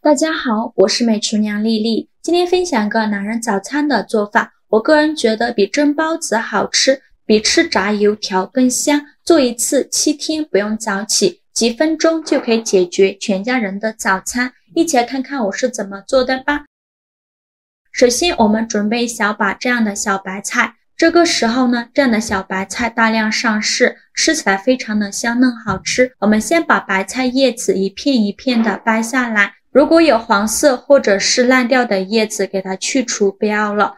大家好，我是美厨娘丽丽。今天分享个懒人早餐的做法，我个人觉得比蒸包子好吃，比吃炸油条更香。做一次7天不用早起，几分钟就可以解决全家人的早餐。一起来看看我是怎么做的吧。首先我们准备小把这样的小白菜，这个时候呢，这样的小白菜大量上市，吃起来非常的香嫩好吃。我们先把白菜叶子一片一片的掰下来，如果有黄色或者是烂掉的叶子，给它去除不要了。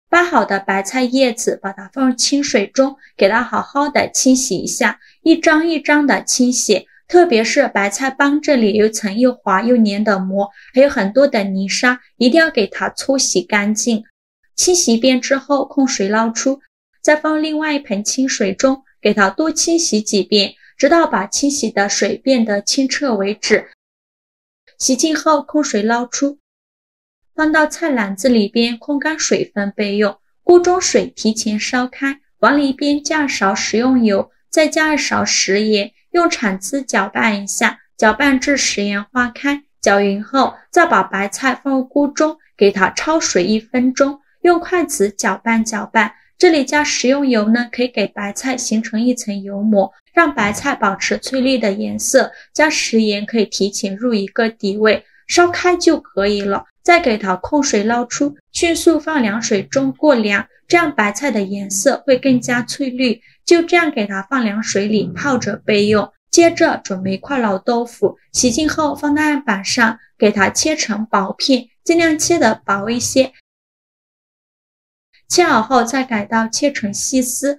掰好的白菜叶子把它放入清水中，给它好好的清洗一下，一张一张的清洗。特别是白菜帮这里有层又滑又黏的膜，还有很多的泥沙，一定要给它搓洗干净。清洗一遍之后，控水捞出，再放另外一盆清水中，给它多清洗几遍，直到把清洗的水变得清澈为止。洗净后控水捞出，放到菜篮子里边控干水分备用。锅中水提前烧开，往里边加勺食用油，再加1勺食盐，用铲子搅拌一下，搅拌至食盐化开，搅匀后再把白菜放入锅中，给它焯水1分钟，用筷子搅拌搅拌。这里加食用油呢，可以给白菜形成一层油膜，让白菜保持翠绿的颜色。加食盐可以提前入一个底味，烧开就可以了。再给它控水捞出，迅速放凉水中过凉，这样白菜的颜色会更加翠绿。就这样给它放凉水里泡着备用。接着准备一块老豆腐，洗净后放在案板上，给它切成薄片，尽量切得薄一些。切好后再改刀切成细丝，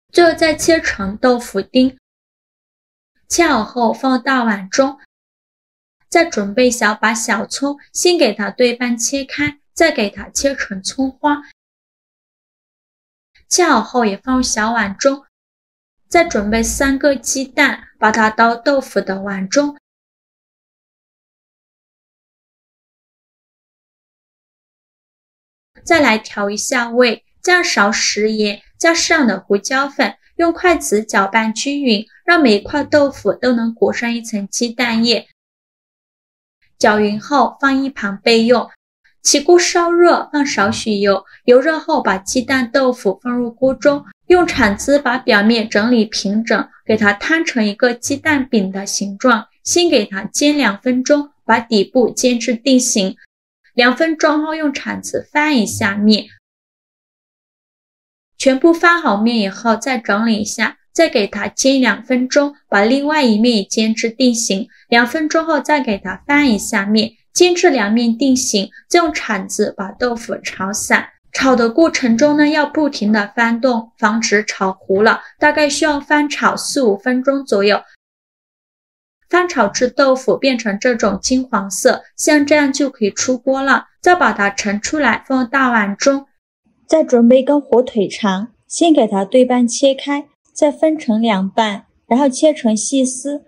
最后再切成豆腐丁。切好后放大碗中，再准备小把小葱，先给它对半切开，再给它切成葱花。切好后也放入小碗中，再准备3个鸡蛋，把它倒豆腐的碗中。再来调一下味，加勺食盐，加适量的胡椒粉，用筷子搅拌均匀，让每一块豆腐都能裹上一层鸡蛋液。搅匀后放一旁备用。起锅烧热，放少许油，油热后把鸡蛋豆腐放入锅中，用铲子把表面整理平整，给它摊成一个鸡蛋饼的形状。先给它煎2分钟，把底部煎至定型。2分钟后用铲子翻一下面，全部翻好面以后再整理一下，再给它煎2分钟，把另外一面也煎至定型。2分钟后再给它翻一下面，煎至2面定型，再用铲子把豆腐炒散。炒的过程中呢，要不停的翻动，防止炒糊了，大概需要翻炒4-5分钟左右。翻炒至豆腐变成这种金黄色，像这样就可以出锅了。再把它盛出来，放大碗中。再准备一根火腿肠，先给它对半切开，再分成2半，然后切成细丝，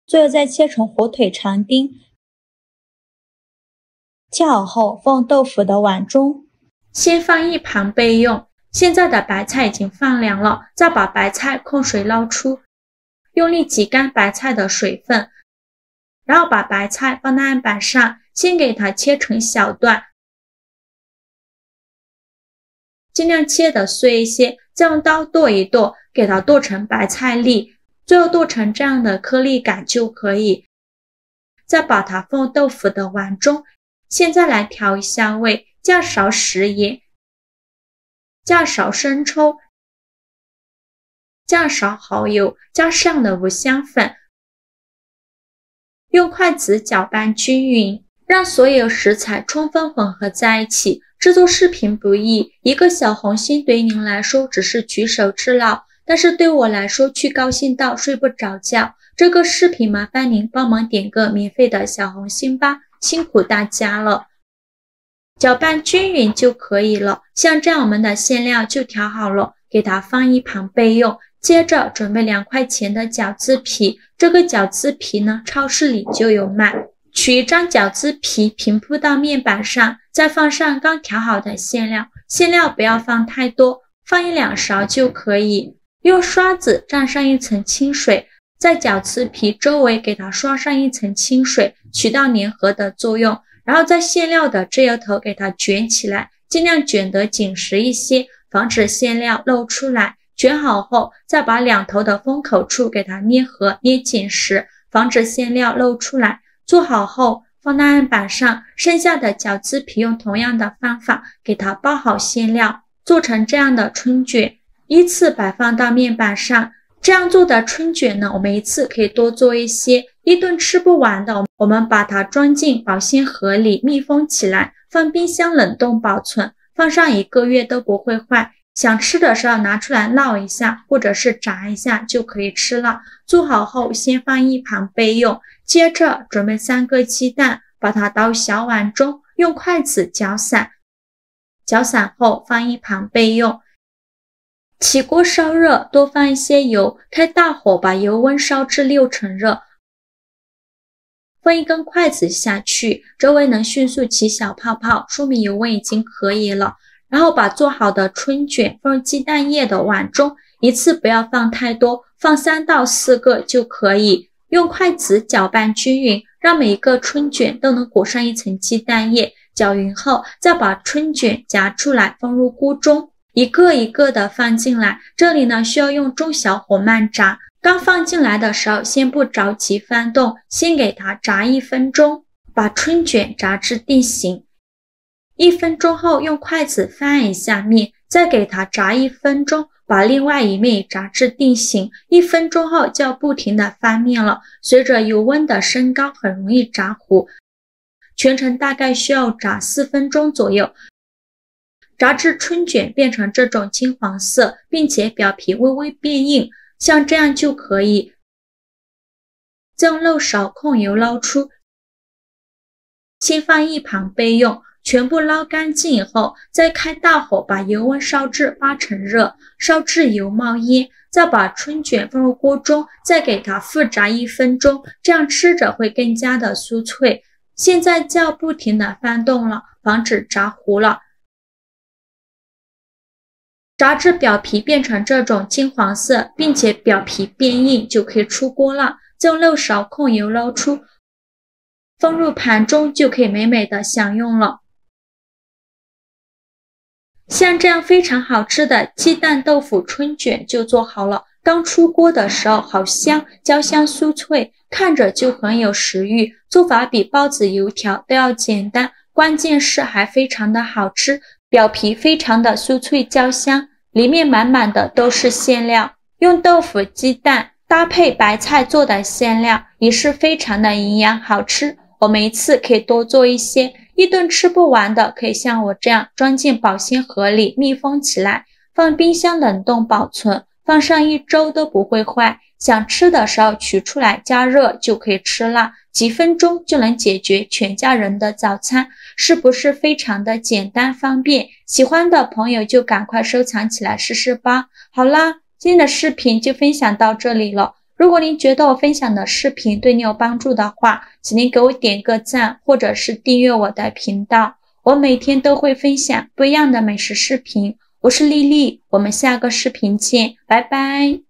最后再切成火腿肠丁。切好后放豆腐的碗中，先放一旁备用。现在的白菜已经放凉了，再把白菜控水捞出，用力挤干白菜的水分，然后把白菜放在案板上，先给它切成小段，尽量切得碎一些，再用刀剁一剁，给它剁成白菜粒，最后剁成这样的颗粒感就可以。再把它放豆腐的碗中。现在来调一下味，加勺食盐，加勺生抽，加勺蚝油，加上的五香粉，用筷子搅拌均匀，让所有食材充分混合在一起。制作视频不易，一个小红心对于您来说只是举手之劳，但是对我来说却高兴到睡不着觉。这个视频麻烦您帮忙点个免费的小红心吧，辛苦大家了。搅拌均匀就可以了，像这样我们的馅料就调好了，给它放一旁备用。接着准备2块钱的饺子皮，这个饺子皮呢，超市里就有卖。取一张饺子皮平铺到面板上，再放上刚调好的馅料，馅料不要放太多，放1-2勺就可以。用刷子蘸上一层清水，在饺子皮周围给它刷上一层清水，起到粘合的作用。然后在馅料的这一头给它卷起来，尽量卷得紧实一些，防止馅料露出来。卷好后，再把两头的封口处给它捏合捏紧实，防止馅料露出来。做好后放到案板上，剩下的饺子皮用同样的方法给它包好馅料，做成这样的春卷，依次摆放到面板上。这样做的春卷呢，我们一次可以多做一些，一顿吃不完的，我们把它装进保鲜盒里密封起来，放冰箱冷冻保存，放上1个月都不会坏。想吃的时候拿出来烙一下，或者是炸一下就可以吃了。做好后先放一旁备用，接着准备3个鸡蛋，把它倒小碗中，用筷子搅散，搅散后放一旁备用。起锅烧热，多放一些油，开大火把油温烧至6成热，放一根筷子下去，周围能迅速起小泡泡，说明油温已经可以了。然后把做好的春卷放入鸡蛋液的碗中，一次不要放太多，放3到4个就可以。用筷子搅拌均匀，让每一个春卷都能裹上一层鸡蛋液。搅匀后，再把春卷夹出来放入锅中，一个一个的放进来。这里呢需要用中小火慢炸，刚放进来的时候先不着急翻动，先给它炸1分钟，把春卷炸至定型。1分钟后用筷子翻一下面，再给它炸1分钟，把另外一面也炸至定型。1分钟后就要不停的翻面了，随着油温的升高很容易炸糊。全程大概需要炸4分钟左右，炸至春卷变成这种金黄色，并且表皮微微变硬，像这样就可以。再用漏勺控油捞出，先放一旁备用。全部捞干净以后，再开大火把油温烧至8成热，烧至油冒烟，再把春卷放入锅中，再给它复炸1分钟，这样吃着会更加的酥脆。现在就要不停的翻动了，防止炸糊了。炸至表皮变成这种金黄色，并且表皮变硬就可以出锅了。再用漏勺控油捞出，放入盘中就可以美美的享用了。像这样非常好吃的鸡蛋豆腐春卷就做好了，刚出锅的时候好香，焦香酥脆，看着就很有食欲。做法比包子油条都要简单，关键是还非常的好吃，表皮非常的酥脆焦香，里面满满的都是馅料。用豆腐鸡蛋搭配白菜做的馅料也是非常的营养好吃，我们一次可以多做一些，一顿吃不完的可以像我这样装进保鲜盒里密封起来，放冰箱冷冻保存，放上1周都不会坏。想吃的时候取出来加热就可以吃了，几分钟就能解决全家人的早餐，是不是非常的简单方便？喜欢的朋友就赶快收藏起来试试吧。好啦，今天的视频就分享到这里了。如果您觉得我分享的视频对你有帮助的话，请您给我点个赞，或者是订阅我的频道。我每天都会分享不一样的美食视频。我是丽丽，我们下个视频见，拜拜。